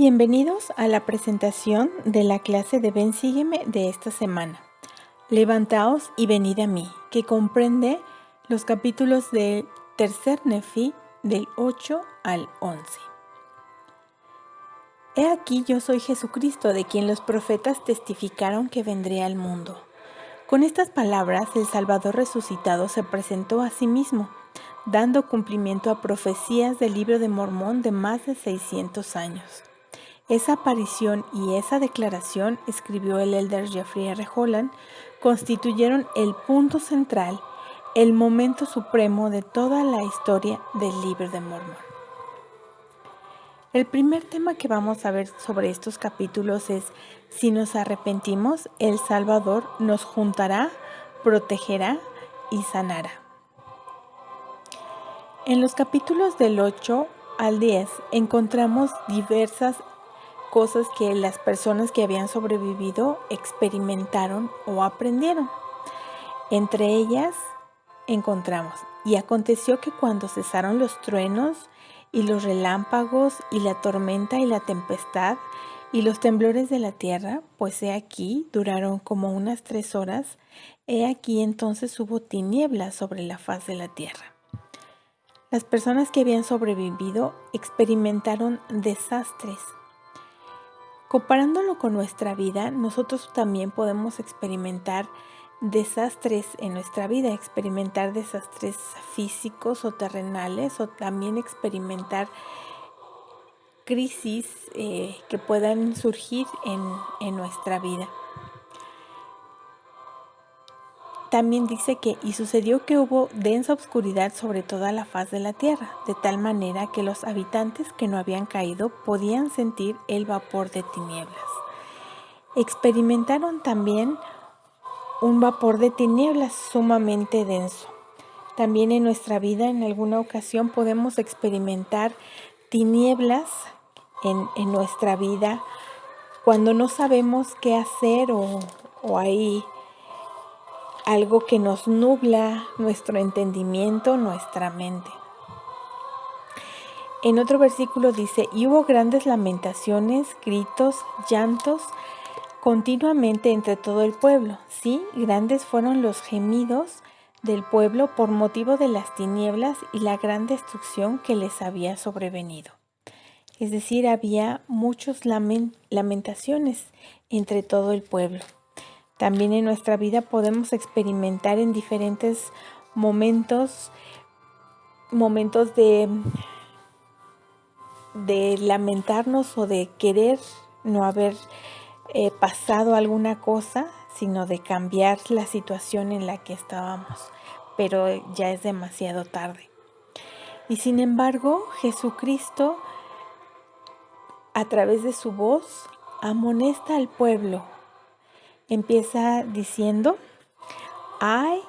Bienvenidos a la presentación de la clase de Ven Sígueme de esta semana. Levantaos y venid a mí, que comprende los capítulos del tercer Nefi del 8 al 11. He aquí yo soy Jesucristo, de quien los profetas testificaron que vendría al mundo. Con estas palabras el Salvador resucitado se presentó a sí mismo, dando cumplimiento a profecías del libro de Mormón de más de 600 años. Esa aparición y esa declaración, escribió el elder Jeffrey R. Holland, constituyeron el punto central, el momento supremo de toda la historia del libro de Mormón. El primer tema que vamos a ver sobre estos capítulos es: si nos arrepentimos, el Salvador nos juntará, protegerá y sanará. En los capítulos del 8 al 10 encontramos diversas cosas que las personas que habían sobrevivido experimentaron o aprendieron. Entre ellas encontramos: y aconteció que cuando cesaron los truenos y los relámpagos y la tormenta y la tempestad y los temblores de la tierra, pues he aquí duraron como unas 3 horas, he aquí entonces hubo tinieblas sobre la faz de la tierra. Las personas que habían sobrevivido experimentaron desastres. Comparándolo con nuestra vida, nosotros también podemos experimentar desastres en nuestra vida, experimentar desastres físicos o terrenales, o también experimentar crisis que puedan surgir en nuestra vida. También dice que, y sucedió que hubo densa oscuridad sobre toda la faz de la tierra, de tal manera que los habitantes que no habían caído podían sentir el vapor de tinieblas. Experimentaron también un vapor de tinieblas sumamente denso. También en nuestra vida, en alguna ocasión, podemos experimentar tinieblas en nuestra vida cuando no sabemos qué hacer o hay algo que nos nubla nuestro entendimiento, nuestra mente. En otro versículo dice: y hubo grandes lamentaciones, gritos, llantos, continuamente entre todo el pueblo. Sí, grandes fueron los gemidos del pueblo por motivo de las tinieblas y la gran destrucción que les había sobrevenido. Es decir, había muchas lamentaciones entre todo el pueblo. También en nuestra vida podemos experimentar en diferentes momentos de lamentarnos o de querer no haber pasado alguna cosa, sino de cambiar la situación en la que estábamos, pero ya es demasiado tarde. Y sin embargo, Jesucristo, a través de su voz, amonesta al pueblo. Empieza diciendo: ay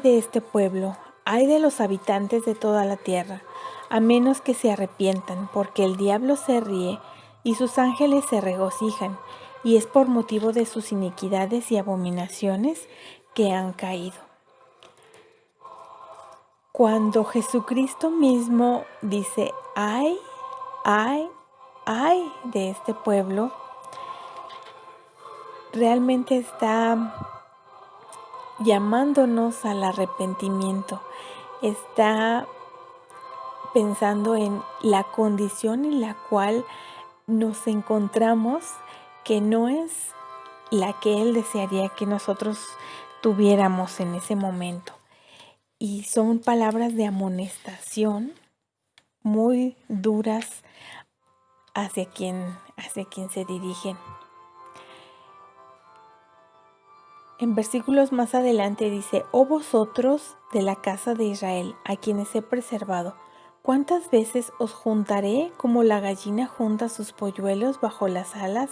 de este pueblo, ay de los habitantes de toda la tierra, a menos que se arrepientan, porque el diablo se ríe y sus ángeles se regocijan, y es por motivo de sus iniquidades y abominaciones que han caído. Cuando Jesucristo mismo dice ay de este pueblo, realmente está llamándonos al arrepentimiento, está pensando en la condición en la cual nos encontramos, que no es la que Él desearía que nosotros tuviéramos en ese momento. Y son palabras de amonestación muy duras hacia quien se dirigen. En versículos más adelante dice: oh vosotros de la casa de Israel, a quienes he preservado, ¿cuántas veces os juntaré como la gallina junta sus polluelos bajo las alas,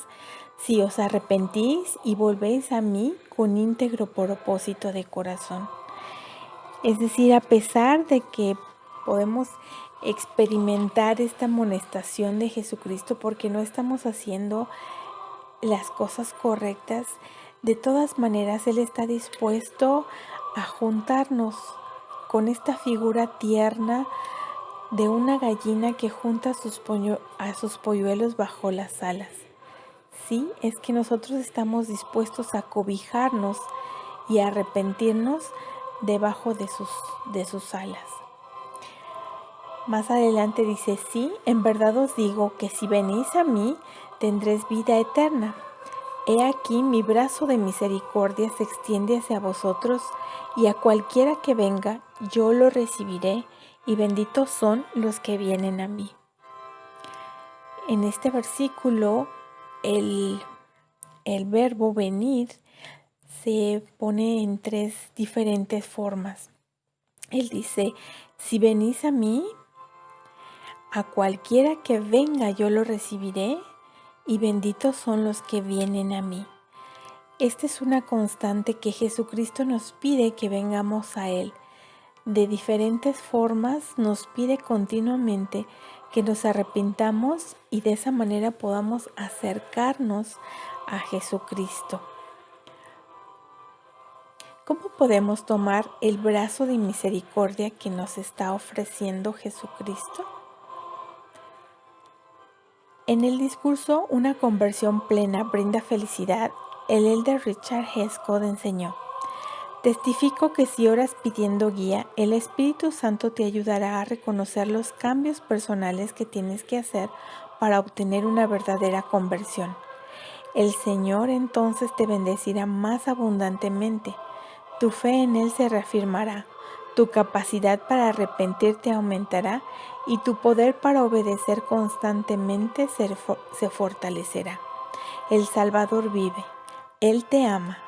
si os arrepentís y volvéis a mí con íntegro propósito de corazón? Es decir, a pesar de que podemos experimentar esta amonestación de Jesucristo porque no estamos haciendo las cosas correctas, de todas maneras Él está dispuesto a juntarnos con esta figura tierna de una gallina que junta a sus polluelos bajo las alas. Sí, es que nosotros estamos dispuestos a cobijarnos y a arrepentirnos debajo de sus alas. Más adelante dice, sí, en verdad os digo que si venís a mí, tendréis vida eterna. He aquí mi brazo de misericordia se extiende hacia vosotros, y a cualquiera que venga, yo lo recibiré, y benditos son los que vienen a mí. En este versículo, el verbo venir se pone en 3 diferentes formas. Él dice, si venís a mí, a cualquiera que venga yo lo recibiré, y benditos son los que vienen a mí. Esta es una constante que Jesucristo nos pide que vengamos a Él. De diferentes formas nos pide continuamente que nos arrepintamos y de esa manera podamos acercarnos a Jesucristo. ¿Cómo podemos tomar el brazo de misericordia que nos está ofreciendo Jesucristo? En el discurso Una conversión plena brinda felicidad, el elder Richard G. Scott enseñó: testifico que si oras pidiendo guía, el Espíritu Santo te ayudará a reconocer los cambios personales que tienes que hacer para obtener una verdadera conversión. El Señor entonces te bendecirá más abundantemente. Tu fe en Él se reafirmará, tu capacidad para arrepentirte aumentará y tu poder para obedecer constantemente se fortalecerá. El Salvador vive. Él te ama.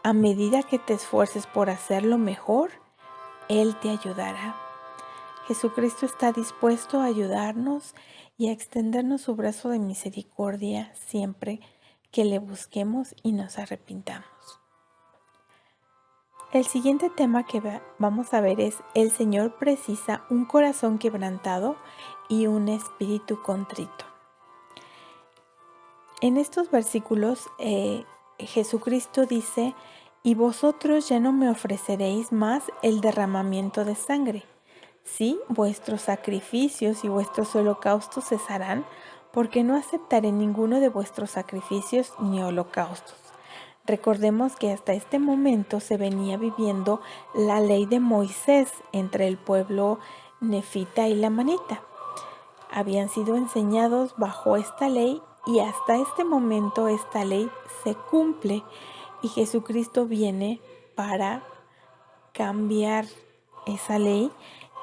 A medida que te esfuerces por hacerlo mejor, Él te ayudará. Jesucristo está dispuesto a ayudarnos y a extendernos su brazo de misericordia siempre que le busquemos y nos arrepintamos. El siguiente tema que vamos a ver es: el Señor precisa un corazón quebrantado y un espíritu contrito. En estos versículos, Jesucristo dice: y vosotros ya no me ofreceréis más el derramamiento de sangre. Sí, vuestros sacrificios y vuestros holocaustos cesarán, porque no aceptaré ninguno de vuestros sacrificios ni holocaustos. Recordemos que hasta este momento se venía viviendo la ley de Moisés entre el pueblo nefita y lamanita. Habían sido enseñados bajo esta ley y hasta este momento esta ley se cumple y Jesucristo viene para cambiar esa ley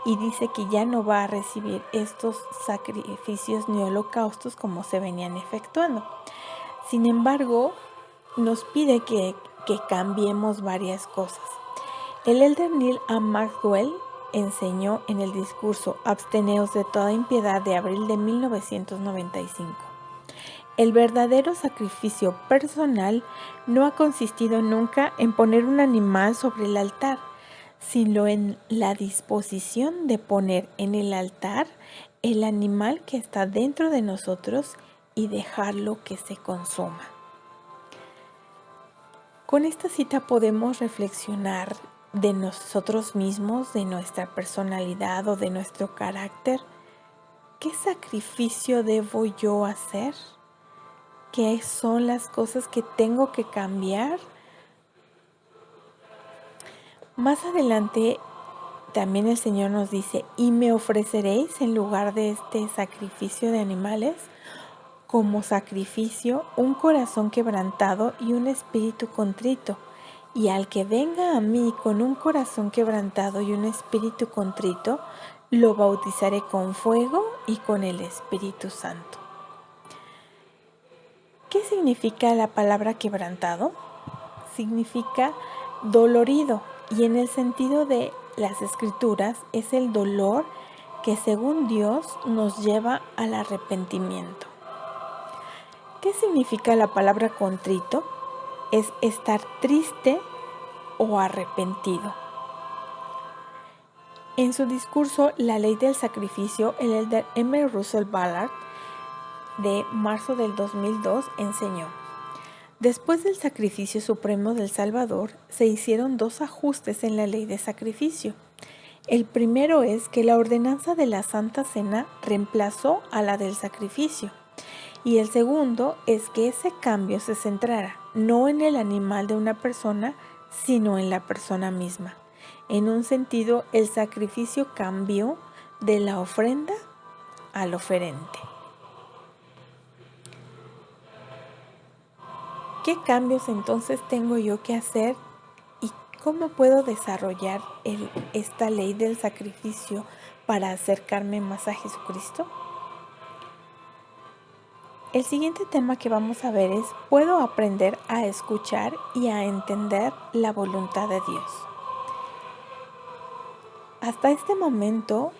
y dice que ya no va a recibir estos sacrificios ni holocaustos como se venían efectuando. Sin embargo, nos pide que cambiemos varias cosas. El elder Neil A. Maxwell enseñó en el discurso Absteneos de toda impiedad de abril de 1995. El verdadero sacrificio personal no ha consistido nunca en poner un animal sobre el altar, sino en la disposición de poner en el altar el animal que está dentro de nosotros y dejarlo que se consuma. Con esta cita podemos reflexionar de nosotros mismos, de nuestra personalidad o de nuestro carácter. ¿Qué sacrificio debo yo hacer? ¿Qué son las cosas que tengo que cambiar? Más adelante también el Señor nos dice: y me ofreceréis en lugar de este sacrificio de animales, como sacrificio, un corazón quebrantado y un espíritu contrito. Y al que venga a mí con un corazón quebrantado y un espíritu contrito, lo bautizaré con fuego y con el Espíritu Santo. ¿Qué significa la palabra quebrantado? Significa dolorido, y en el sentido de las Escrituras es el dolor que según Dios nos lleva al arrepentimiento. ¿Qué significa la palabra contrito? Es estar triste o arrepentido. En su discurso La ley del sacrificio, el elder M. Russell Ballard, de marzo del 2002, enseñó: después del sacrificio supremo del Salvador, se hicieron 2 ajustes en la ley de sacrificio. El primero es que la ordenanza de la Santa Cena reemplazó a la del sacrificio. Y el segundo es que ese cambio se centrara no en el animal de una persona, sino en la persona misma. En un sentido, el sacrificio cambió de la ofrenda al oferente. ¿Qué cambios entonces tengo yo que hacer y cómo puedo desarrollar esta ley del sacrificio para acercarme más a Jesucristo? El siguiente tema que vamos a ver es: ¿puedo aprender a escuchar y a entender la voluntad de Dios? Hasta este momento,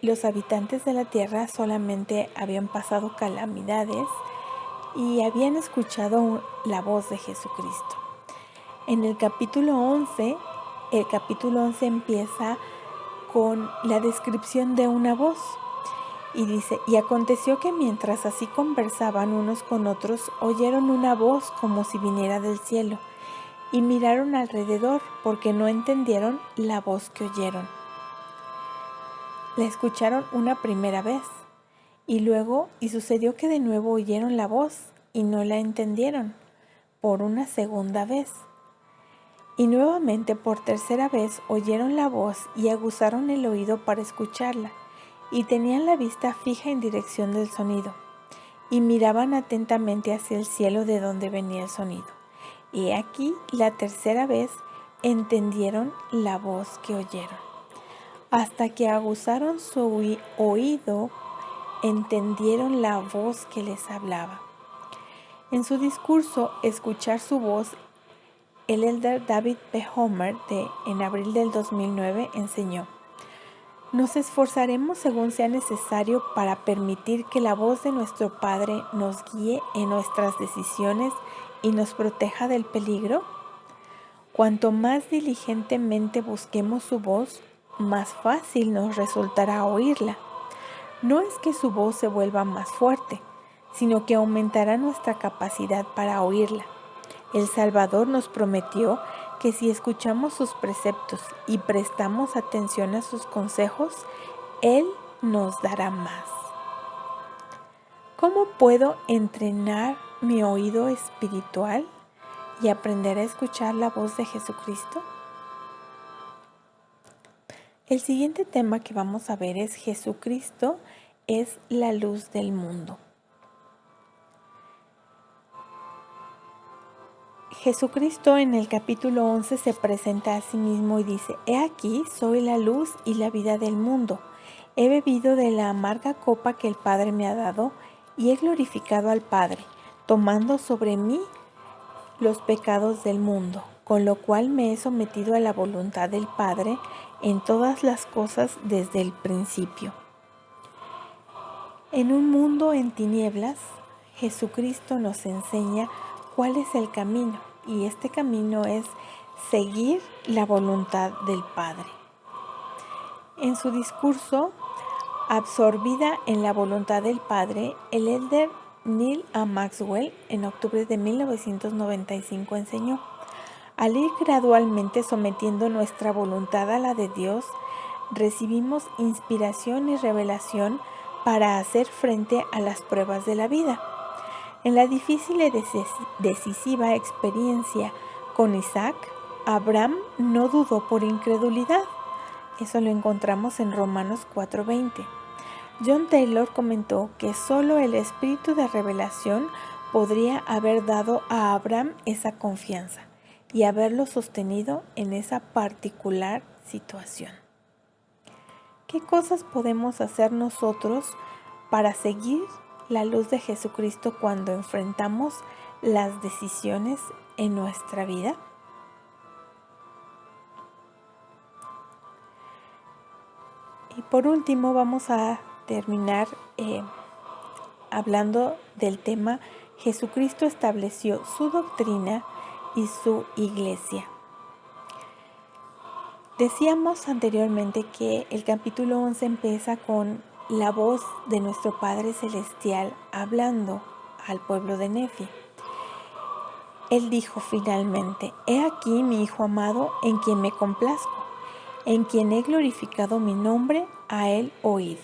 los habitantes de la tierra solamente habían pasado calamidades y habían escuchado la voz de Jesucristo. En el capítulo 11 empieza con la descripción de una voz. Y dice: y aconteció que mientras así conversaban unos con otros, oyeron una voz como si viniera del cielo, y miraron alrededor, porque no entendieron la voz que oyeron. La escucharon una primera vez, y sucedió que de nuevo oyeron la voz, y no la entendieron, por una segunda vez. Y nuevamente por tercera vez oyeron la voz, y aguzaron el oído para escucharla, y tenían la vista fija en dirección del sonido, y miraban atentamente hacia el cielo de donde venía el sonido. Y aquí la tercera vez entendieron la voz que oyeron. Hasta que aguzaron su oído, entendieron la voz que les hablaba. En su discurso, Escuchar su voz, el elder David P. Homer, en abril del 2009, enseñó: nos esforzaremos según sea necesario para permitir que la voz de nuestro Padre nos guíe en nuestras decisiones y nos proteja del peligro. Cuanto más diligentemente busquemos su voz, más fácil nos resultará oírla. No es que su voz se vuelva más fuerte, sino que aumentará nuestra capacidad para oírla. El Salvador nos prometió que si escuchamos sus preceptos y prestamos atención a sus consejos, Él nos dará más. ¿Cómo puedo entrenar mi oído espiritual y aprender a escuchar la voz de Jesucristo? El siguiente tema que vamos a ver es: Jesucristo es la luz del mundo. Jesucristo en el capítulo 11 se presenta a sí mismo y dice: he aquí, soy la luz y la vida del mundo. He bebido de la amarga copa que el Padre me ha dado y he glorificado al Padre, tomando sobre mí los pecados del mundo, con lo cual me he sometido a la voluntad del Padre en todas las cosas desde el principio. En un mundo en tinieblas, Jesucristo nos enseña cuál es el camino, y este camino es seguir la voluntad del Padre. En su discurso, Absorbida en la voluntad del Padre, el elder Neil A. Maxwell, en octubre de 1995, enseñó: al ir gradualmente sometiendo nuestra voluntad a la de Dios, recibimos inspiración y revelación para hacer frente a las pruebas de la vida. En la difícil y decisiva experiencia con Isaac, Abraham no dudó por incredulidad. Eso lo encontramos en Romanos 4:20. John Taylor comentó que solo el espíritu de revelación podría haber dado a Abraham esa confianza y haberlo sostenido en esa particular situación. ¿Qué cosas podemos hacer nosotros para seguir la luz de Jesucristo cuando enfrentamos las decisiones en nuestra vida? Y por último vamos a terminar hablando del tema: Jesucristo estableció su doctrina y su iglesia. Decíamos anteriormente que el capítulo 11 empieza con la voz de nuestro Padre Celestial hablando al pueblo de Nefi. Él dijo finalmente: he aquí mi Hijo amado en quien me complazco. en quien he glorificado mi nombre, a él oíd.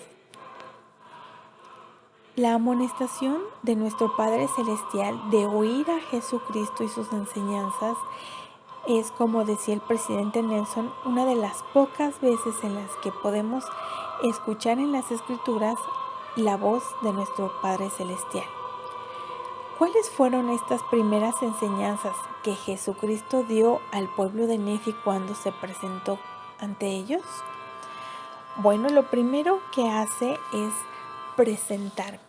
La amonestación de nuestro Padre Celestial de oír a Jesucristo y sus enseñanzas es, como decía el presidente Nelson, una de las pocas veces en las que podemos escuchar en las Escrituras la voz de nuestro Padre Celestial. ¿Cuáles fueron estas primeras enseñanzas que Jesucristo dio al pueblo de Nefi cuando se presentó ante ellos? Bueno, lo primero que hace es presentarse.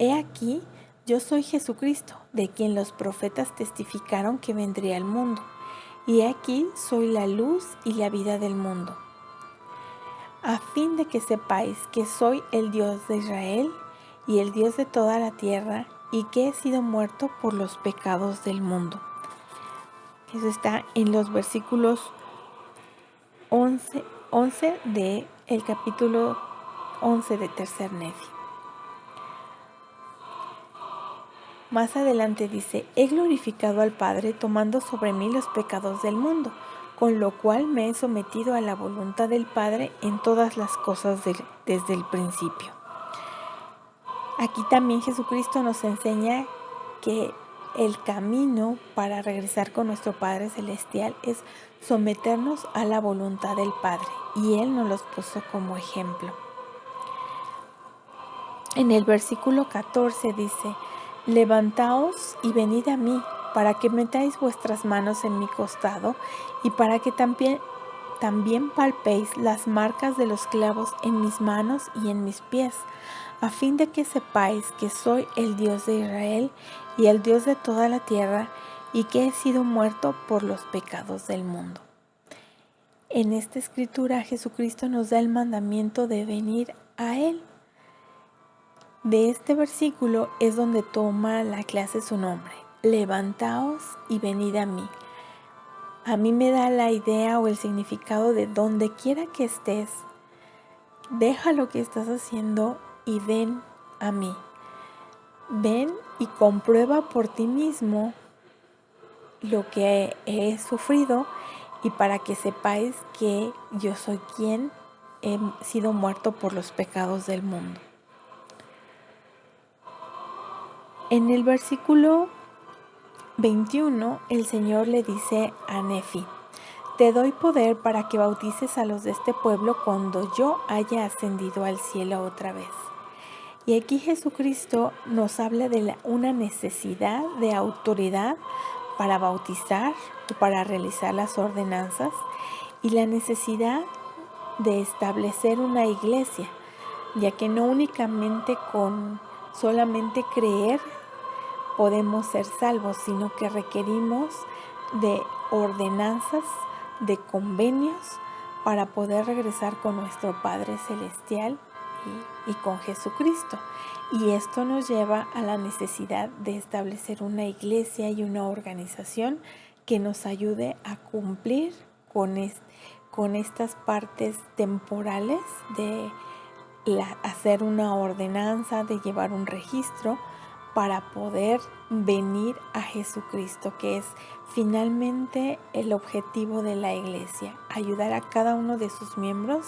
He aquí, yo soy Jesucristo, de quien los profetas testificaron que vendría al mundo. Y he aquí, soy la luz y la vida del mundo. A fin de que sepáis que soy el Dios de Israel y el Dios de toda la tierra, y que he sido muerto por los pecados del mundo. Eso está en los versículos 11 del capítulo 11 de Tercer Nefi. Más adelante dice, he glorificado al Padre tomando sobre mí los pecados del mundo, con lo cual me he sometido a la voluntad del Padre en todas las cosas desde el principio. Aquí también Jesucristo nos enseña que el camino para regresar con nuestro Padre Celestial es someternos a la voluntad del Padre, y Él nos los puso como ejemplo. En el versículo 14 dice, levantaos y venid a mí, para que metáis vuestras manos en mi costado, y para que también palpéis las marcas de los clavos en mis manos y en mis pies, a fin de que sepáis que soy el Dios de Israel y el Dios de toda la tierra, y que he sido muerto por los pecados del mundo. En esta escritura Jesucristo nos da el mandamiento de venir a Él. De este versículo es donde toma la clase su nombre, levantaos y venid a mí. A mí me da la idea o el significado de donde quiera que estés, deja lo que estás haciendo y ven a mí. Ven y comprueba por ti mismo lo que he sufrido, y para que sepáis que yo soy quien he sido muerto por los pecados del mundo. En el versículo 21, el Señor le dice a Nefi, te doy poder para que bautices a los de este pueblo cuando yo haya ascendido al cielo otra vez. Y aquí Jesucristo nos habla de una necesidad de autoridad para bautizar o para realizar las ordenanzas, y la necesidad de establecer una iglesia, ya que no únicamente con solamente creer podemos ser salvos, sino que requerimos de ordenanzas, de convenios para poder regresar con nuestro Padre Celestial y con Jesucristo. Y esto nos lleva a la necesidad de establecer una iglesia y una organización que nos ayude a cumplir con estas partes temporales de hacer una ordenanza, de llevar un registro, para poder venir a Jesucristo, que es finalmente el objetivo de la iglesia, ayudar a cada uno de sus miembros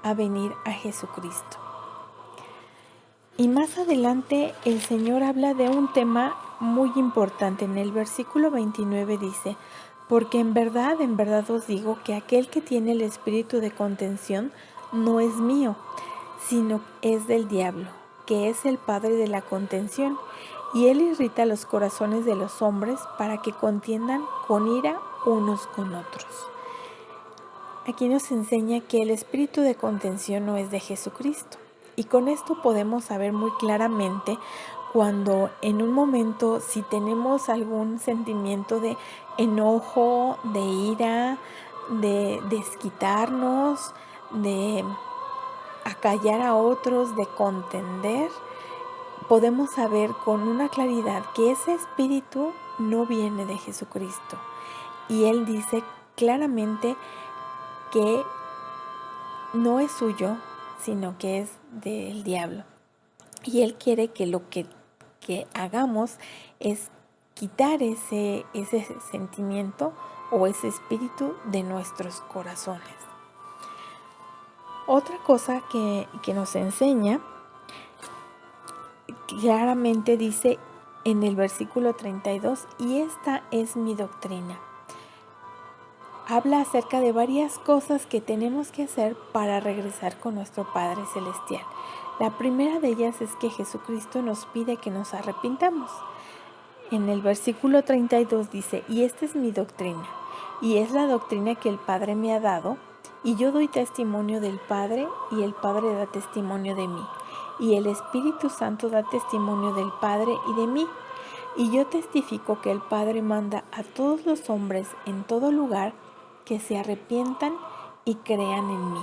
a venir a Jesucristo. Y más adelante el Señor habla de un tema muy importante. En el versículo 29 dice, porque en verdad os digo que aquel que tiene el espíritu de contención no es mío, sino es del diablo, que es el padre de la contención, y él irrita los corazones de los hombres para que contiendan con ira unos con otros. Aquí nos enseña que el espíritu de contención no es de Jesucristo. Y con esto podemos saber muy claramente cuando en un momento, si tenemos algún sentimiento de enojo, de ira, de desquitarnos, de acallar a otros, de contender, podemos saber con una claridad que ese espíritu no viene de Jesucristo. Y Él dice claramente que no es suyo, sino que es del diablo. Y Él quiere que lo que hagamos es quitar ese sentimiento o ese espíritu de nuestros corazones. Otra cosa que nos enseña, claramente dice en el versículo 32, y esta es mi doctrina. Habla acerca de varias cosas que tenemos que hacer para regresar con nuestro Padre Celestial. La primera de ellas es que Jesucristo nos pide que nos arrepintamos. En el versículo 32 dice, y esta es mi doctrina, y es la doctrina que el Padre me ha dado, y yo doy testimonio del Padre, y el Padre da testimonio de mí, y el Espíritu Santo da testimonio del Padre y de mí. Y yo testifico que el Padre manda a todos los hombres en todo lugar que se arrepientan y crean en mí.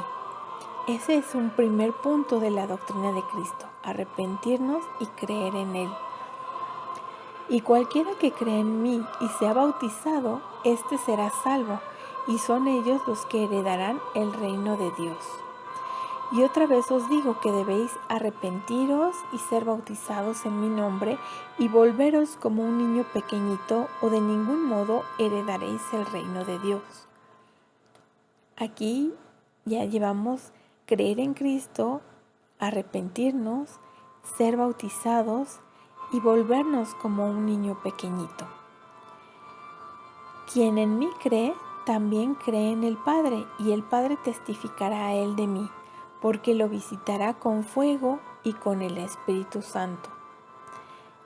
Ese es un primer punto de la doctrina de Cristo, arrepentirnos y creer en Él. Y cualquiera que cree en mí y sea bautizado, éste será salvo, y son ellos los que heredarán el reino de Dios. Y otra vez os digo que debéis arrepentiros y ser bautizados en mi nombre, y volveros como un niño pequeñito, o de ningún modo heredaréis el reino de Dios. Aquí ya llevamos creer en Cristo, arrepentirnos, ser bautizados y volvernos como un niño pequeñito. Quien en mí cree, también cree en el Padre, y el Padre testificará a él de mí, porque lo visitará con fuego y con el Espíritu Santo.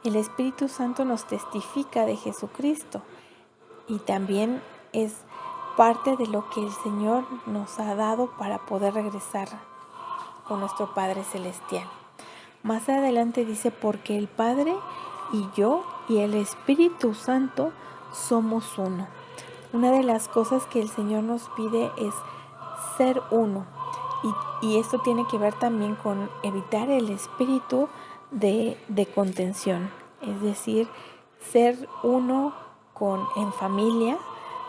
El Espíritu Santo nos testifica de Jesucristo y también es parte de lo que el Señor nos ha dado para poder regresar con nuestro Padre Celestial. Más adelante dice, porque el Padre y yo y el Espíritu Santo somos uno. Una de las cosas que el Señor nos pide es ser uno. Y esto tiene que ver también con evitar el espíritu de contención. Es decir, ser uno en familia,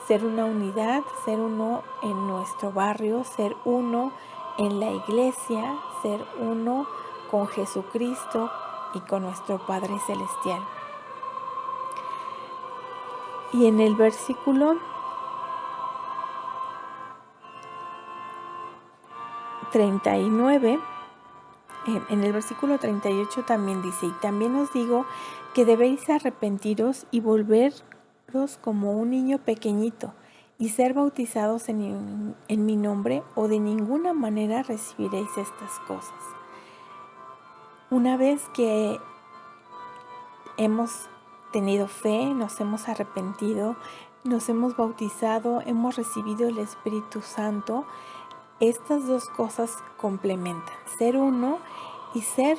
ser una unidad, ser uno en nuestro barrio, ser uno en la iglesia, ser uno con Jesucristo y con nuestro Padre Celestial. Y en el versículo 39, en el versículo 38 también dice, y también os digo que debéis arrepentiros y volveros como un niño pequeñito, y ser bautizados en mi nombre, o de ninguna manera recibiréis estas cosas. Una vez que hemos tenido fe, nos hemos arrepentido, nos hemos bautizado, hemos recibido el Espíritu Santo, estas dos cosas complementan, ser uno y ser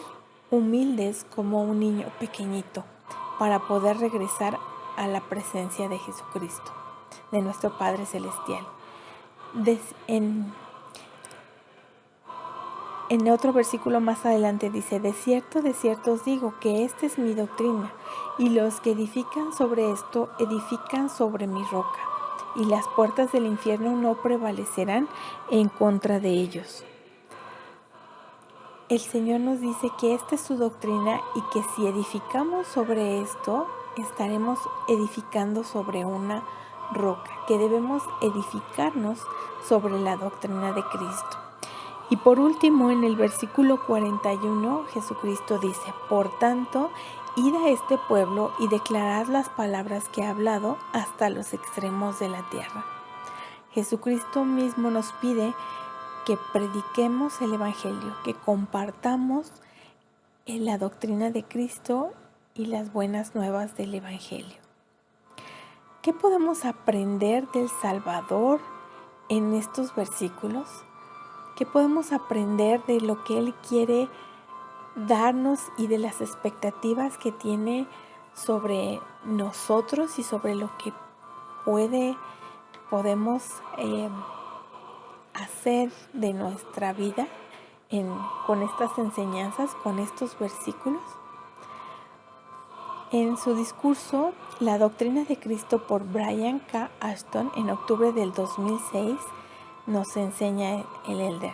humildes como un niño pequeñito para poder regresar a la presencia de Jesucristo, de nuestro Padre Celestial. En otro versículo más adelante dice, de cierto os digo que esta es mi doctrina, y los que edifican sobre esto edifican sobre mi roca, y las puertas del infierno no prevalecerán en contra de ellos. El Señor nos dice que esta es su doctrina y que si edificamos sobre esto, estaremos edificando sobre una roca, que debemos edificarnos sobre la doctrina de Cristo. Y por último, en el versículo 41, Jesucristo dice, por tanto, id a este pueblo y declarad las palabras que he hablado hasta los extremos de la tierra. Jesucristo mismo nos pide que prediquemos el Evangelio, que compartamos la doctrina de Cristo y las buenas nuevas del Evangelio. ¿Qué podemos aprender del Salvador en estos versículos? ¿Qué podemos aprender de lo que Él quiere darnos y de las expectativas que tiene sobre nosotros y sobre lo que podemos hacer de nuestra vida con estas enseñanzas, con estos versículos? En su discurso, La doctrina de Cristo por Brian K. Ashton, en octubre del 2006, nos enseña el elder.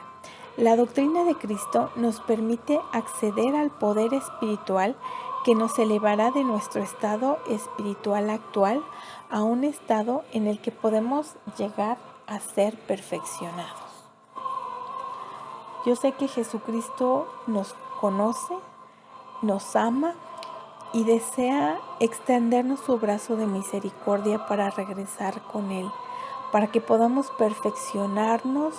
La doctrina de Cristo nos permite acceder al poder espiritual que nos elevará de nuestro estado espiritual actual a un estado en el que podemos llegar a ser perfeccionados. Yo sé que Jesucristo nos conoce, nos ama y desea extendernos su brazo de misericordia para regresar con Él, para que podamos perfeccionarnos,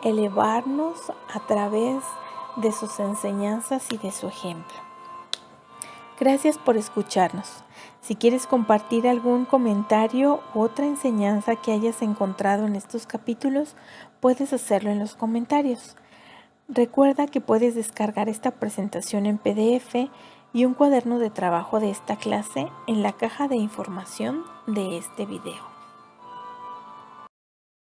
elevarnos a través de sus enseñanzas y de su ejemplo. Gracias por escucharnos. Si quieres compartir algún comentario u otra enseñanza que hayas encontrado en estos capítulos, puedes hacerlo en los comentarios. Recuerda que puedes descargar esta presentación en PDF y un cuaderno de trabajo de esta clase en la caja de información de este video.